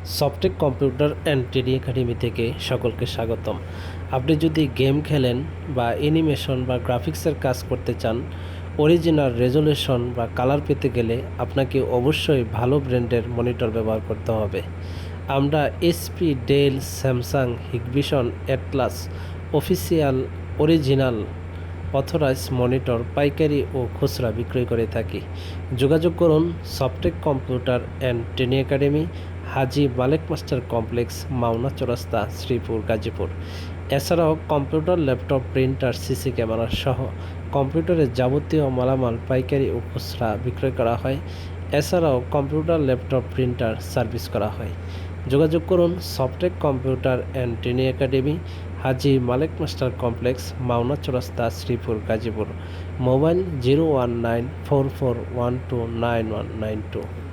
Softech computer and training academy থেকে সকলকে স্বাগতম। আপনি যদি গেম খেলেন বা অ্যানিমেশন বা গ্রাফিক্সের কাজ করতে চান, অরিজিনাল রেজোলিউশন বা কালার পেতে গেলে আপনাকে অবশ্যই ভালো ব্র্যান্ডের মনিটর ব্যবহার করতে হবে। আমরা HP, Dell, Samsung, Hikvision, Atlas official original authorize monitor পাইকারি ও খুচরা বিক্রয় করে থাকি। যোগাযোগ করুন Softech computer and training academy, Haji Malek master complex, Mawna Chowrasta, Sreepur, Gazipur. এছাড়াও computer, laptop, printer, CC camera সহ কম্পিউটারের যাবতীয় মালামাল পাইকারি ও খুচরা বিক্রয় করা হয়। এছাড়াও কম্পিউটার, ল্যাপটপ, প্রিন্টার সার্ভিস করা হয়। যোগাযোগ করুন Softech computer and training academy, Haji Malek master complex, Mawna Chowrasta, Sreepur, Gazipur. Mobile 01944129192।